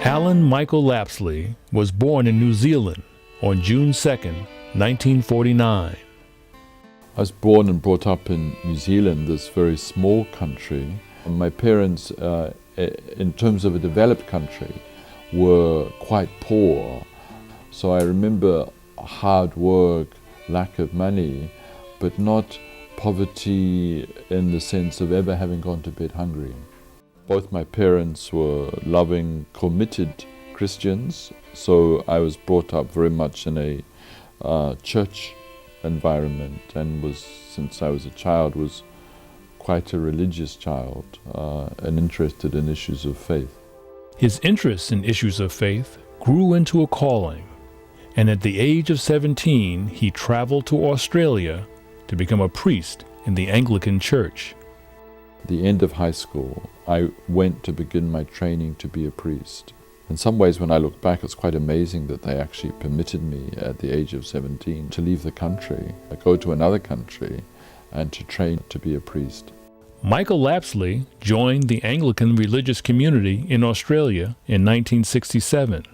Alan Michael Lapsley was born in New Zealand on June 2nd, 1949. I was born and brought up in New Zealand, this very small country. And my parents, in terms of a developed country, were quite poor. So I remember hard work, lack of money, but not poverty in the sense of ever having gone to bed hungry. Both my parents were loving, committed Christians, so I was brought up very much in a church environment, and was, since I was a child, was quite a religious child and interested in issues of faith. His interest in issues of faith grew into a calling, and at the age of 17, he traveled to Australia to become a priest in the Anglican Church. At the end of high school, I went to begin my training to be a priest. In some ways, when I look back, it's quite amazing that they actually permitted me at the age of 17 to leave the country, go to another country, and to train to be a priest. Michael Lapsley joined the Anglican religious community in Australia in 1967.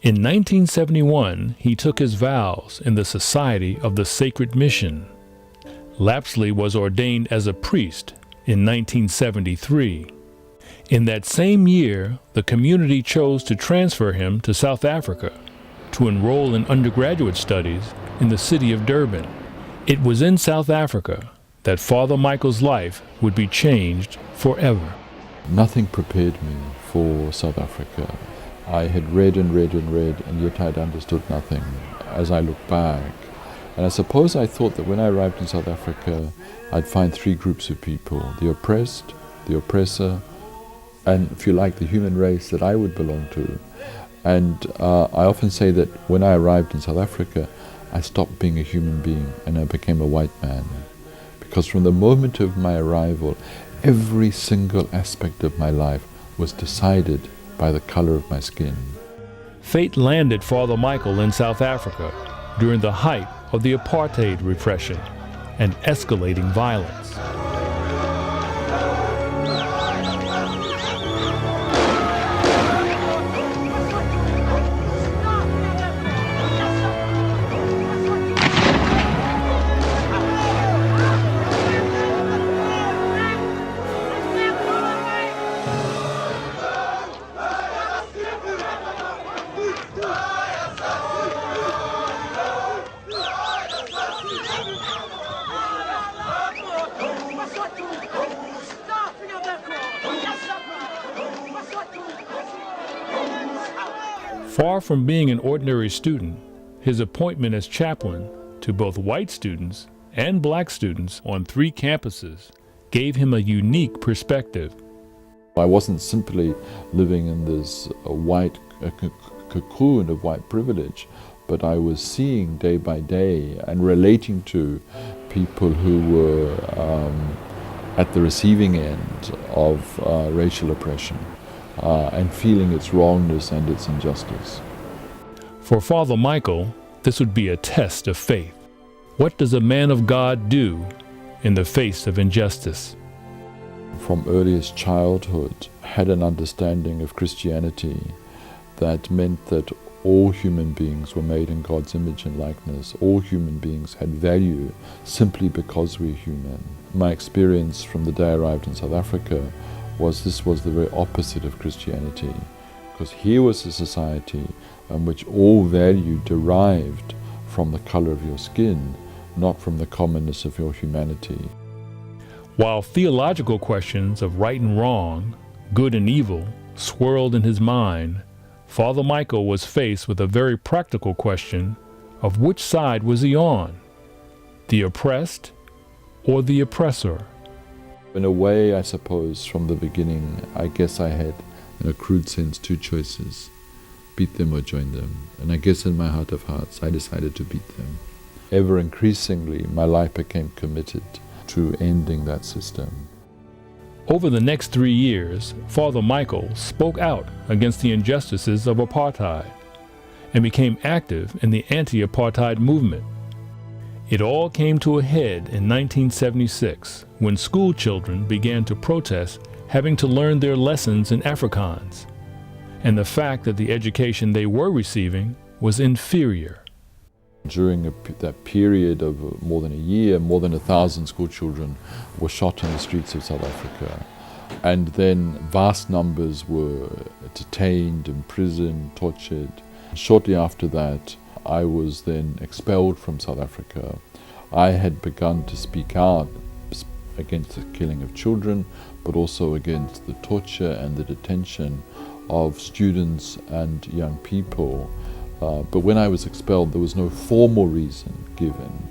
In 1971, he took his vows in the Society of the Sacred Mission. Lapsley was ordained as a priest in 1973. In that same year, the community chose to transfer him to South Africa to enroll in undergraduate studies in the city of Durban. It was in South Africa that Father Michael's life would be changed forever. Nothing prepared me for South Africa. I had read and read and read, and yet I'd understood nothing as I look back. And I suppose I thought that when I arrived in South Africa, I'd find three groups of people: the oppressed, the oppressor, and, if you like, the human race that I would belong to. And I often say that when I arrived in South Africa, I stopped being a human being and I became a white man. Because from the moment of my arrival, every single aspect of my life was decided by the color of my skin. Fate landed Father Michael in South Africa during the height of the apartheid repression and escalating violence. Far from being an ordinary student, his appointment as chaplain to both white students and black students on 3 campuses gave him a unique perspective. I wasn't simply living in this white cocoon of white privilege, but I was seeing day by day and relating to people who were at the receiving end of racial oppression. And feeling its wrongness and its injustice. For Father Michael, this would be a test of faith. What does a man of God do in the face of injustice? From earliest childhood, had an understanding of Christianity that meant that all human beings were made in God's image and likeness. All human beings had value simply because we're human. My experience from the day I arrived in South Africa was this was the very opposite of Christianity, because here was a society in which all value derived from the color of your skin, not from the commonness of your humanity. While theological questions of right and wrong, good and evil, swirled in his mind, Father Michael was faced with a very practical question of which side was he on, the oppressed or the oppressor? In a way, I suppose, from the beginning, I guess I had, in a crude sense, 2 choices: beat them or join them. And I guess in my heart of hearts, I decided to beat them. Ever increasingly, my life became committed to ending that system. Over the next 3 years, Father Michael spoke out against the injustices of apartheid and became active in the anti-apartheid movement. It all came to a head in 1976 when school children began to protest having to learn their lessons in Afrikaans. and the fact that the education they were receiving was inferior. During that period of more than a year, more than 1,000 school children were shot in the streets of South Africa. And then vast numbers were detained, imprisoned, tortured. Shortly after that, I was then expelled from South Africa. I had begun to speak out against the killing of children, but also against the torture and the detention of students and young people. But when I was expelled, there was no formal reason given.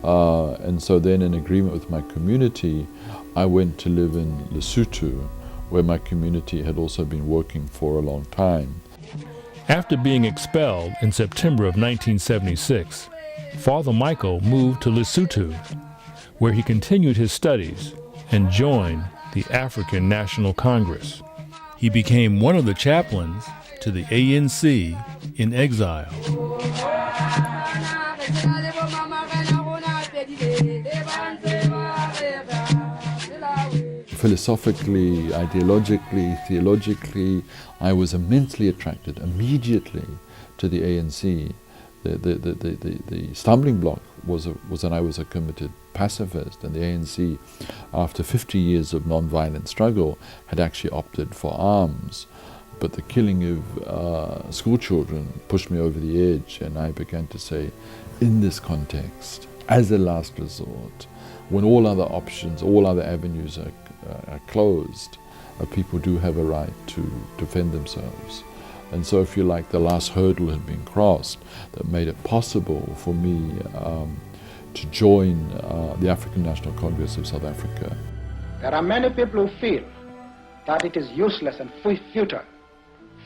And so then, in agreement with my community, I went to live in Lesotho, where my community had also been working for a long time. After being expelled in September of 1976, Father Michael moved to Lesotho, where he continued his studies and joined the African National Congress. He became one of the chaplains to the ANC in exile. Philosophically, ideologically, theologically, I was immensely attracted immediately to the ANC. The stumbling block was that I was a committed pacifist, and the ANC, after 50 years of non-violent struggle, had actually opted for arms. But the killing of school children pushed me over the edge, and I began to say, in this context, as a last resort, when all other options, all other avenues are closed, people do have a right to defend themselves. And so, if you like, the last hurdle had been crossed that made it possible for me to join the African National Congress of South Africa. There are many people who feel that it is useless and futile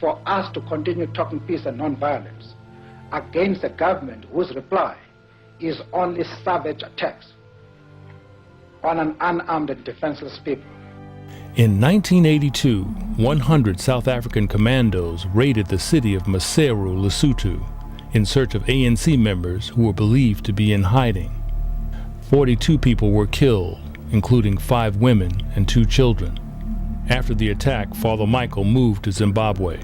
for us to continue talking peace and non-violence against a government whose reply is only savage attacks on an unarmed and defenseless people. In 1982, 100 South African commandos raided the city of Maseru, Lesotho, in search of ANC members who were believed to be in hiding. 42 people were killed, including 5 women and 2 children. After the attack, Father Michael moved to Zimbabwe.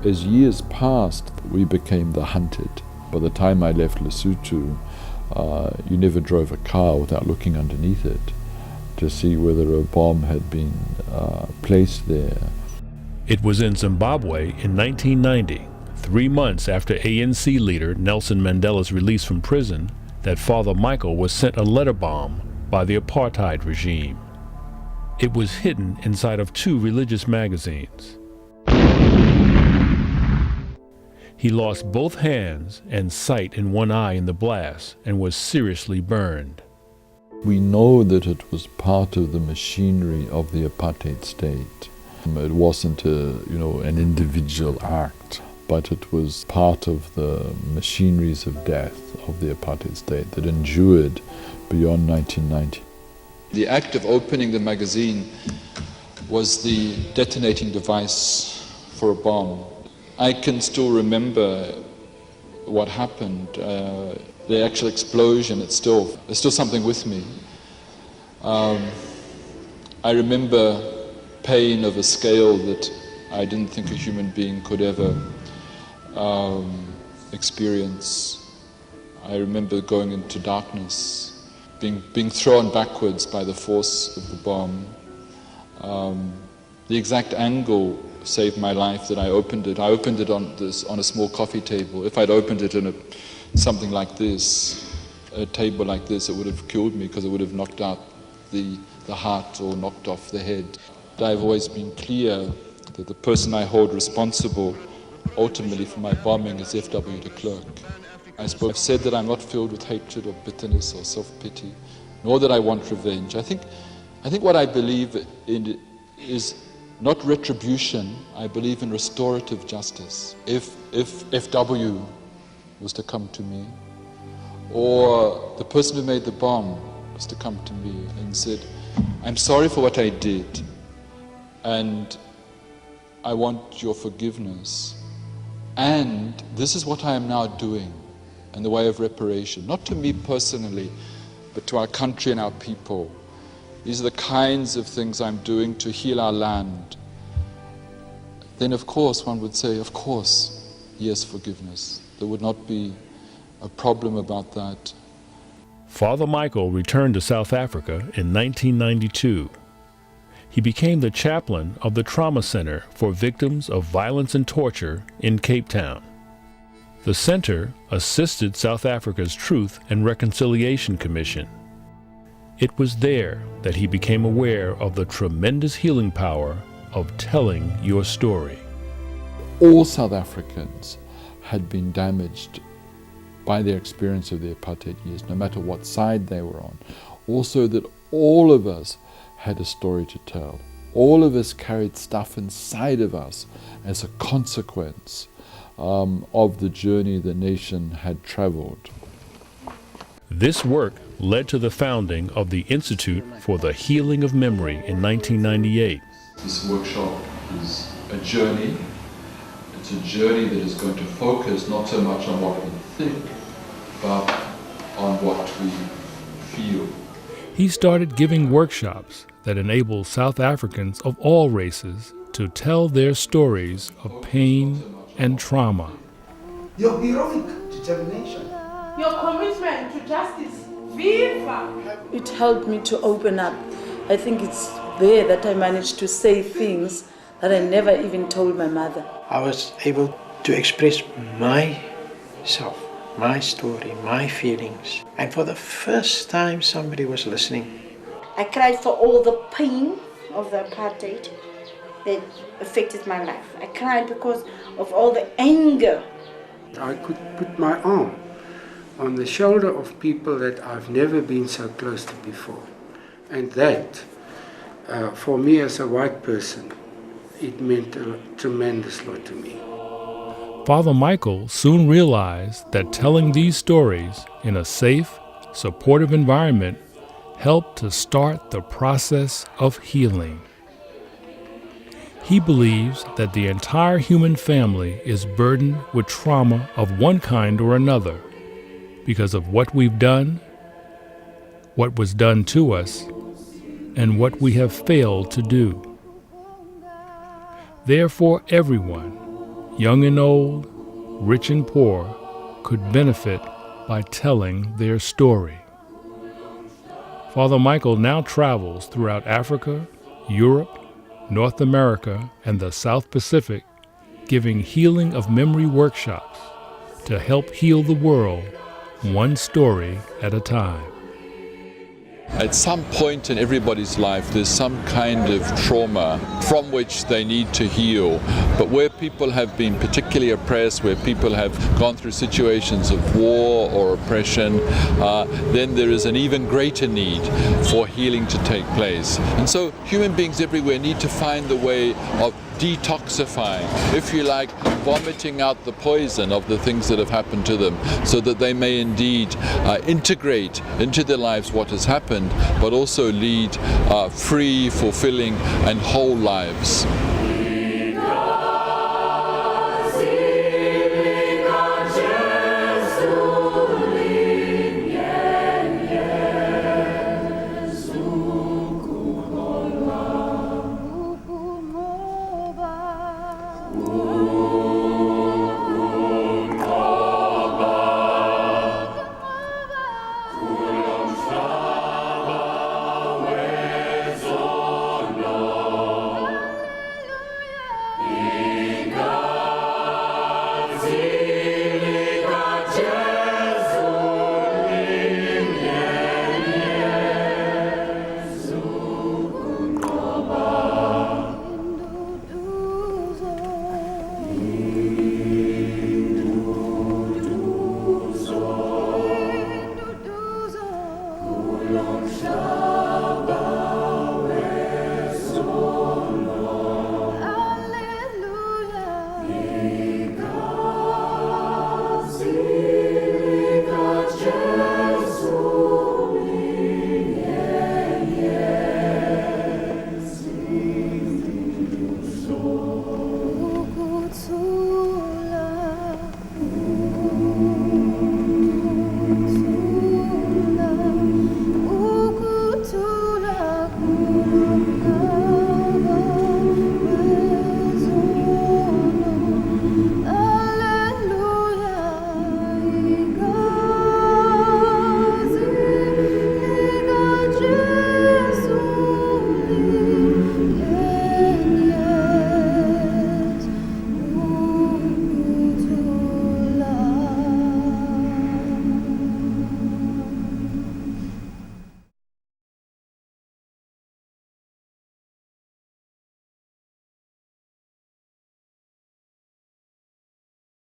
As years passed, we became the hunted. By the time I left Lesotho, you never drove a car without looking underneath it to see whether a bomb had been placed there. It was in Zimbabwe in 1990, 3 months after ANC leader Nelson Mandela's release from prison, that Father Michael was sent a letter bomb by the apartheid regime. It was hidden inside of 2 religious magazines. He lost both hands and sight in one eye in the blast and was seriously burned. We know that it was part of the machinery of the apartheid state. It wasn't an individual act, but it was part of the machineries of death of the apartheid state that endured beyond 1990. The act of opening the magazine was the detonating device for a bomb. I can still remember what happened. The actual explosion, there's still something with me. I remember pain of a scale that I didn't think a human being could ever experience. I remember going into darkness, being thrown backwards by the force of the bomb. The exact angle saved my life that I opened it. I opened it on a small coffee table. If I'd opened it in something like this, a table like this, it would have killed me because it would have knocked out the heart or knocked off the head. I've always been clear that the person I hold responsible ultimately for my bombing is F.W. de Klerk. I've said that I'm not filled with hatred or bitterness or self-pity, nor that I want revenge. I think what I believe in is not retribution. I believe in restorative justice. If F.W. was to come to me, or the person who made the bomb was to come to me and said, I'm sorry for what I did, and I want your forgiveness, and this is what I am now doing in the way of reparation, not to me personally, but to our country and our people. These are the kinds of things I'm doing to heal our land. then of course one would say, of course, yes, forgiveness. There would not be a problem about that. Father Michael returned to South Africa in 1992. He became the chaplain of the Trauma Center for Victims of Violence and Torture in Cape Town. The center assisted South Africa's Truth and Reconciliation Commission. It was there that he became aware of the tremendous healing power of telling your story. All South Africans had been damaged by their experience of the apartheid years, no matter what side they were on. Also that all of us had a story to tell. All of us carried stuff inside of us as a consequence of the journey the nation had traveled. This work led to the founding of the Institute for the Healing of Memory in 1998. This workshop is a journey. It's a journey that is going to focus not so much on what we think, but on what we feel. He started giving workshops that enable South Africans of all races to tell their stories of pain and trauma. Your heroic determination. Your commitment to justice. Viva! It helped me to open up. I think it's there that I managed to say things that I never even told my mother. I was able to express myself, my story, my feelings. And for the first time, somebody was listening. I cried for all the pain of the apartheid that affected my life. I cried because of all the anger. I could put my arm on the shoulder of people that I've never been so close to before. And that, for me as a white person, it meant a tremendous lot to me. Father Michael soon realized that telling these stories in a safe, supportive environment helped to start the process of healing. He believes that the entire human family is burdened with trauma of one kind or another because of what we've done, what was done to us, and what we have failed to do. Therefore, everyone, young and old, rich and poor, could benefit by telling their story. Father Michael now travels throughout Africa, Europe, North America, and the South Pacific, giving healing of memory workshops to help heal the world one story at a time. At some point in everybody's life, there's some kind of trauma from which they need to heal. But where people have been particularly oppressed, where people have gone through situations of war or oppression, then there is an even greater need for healing to take place. And so human beings everywhere need to find the way of detoxifying, if you like, vomiting out the poison of the things that have happened to them, so that they may indeed integrate into their lives what has happened, but also lead free, fulfilling, and whole lives.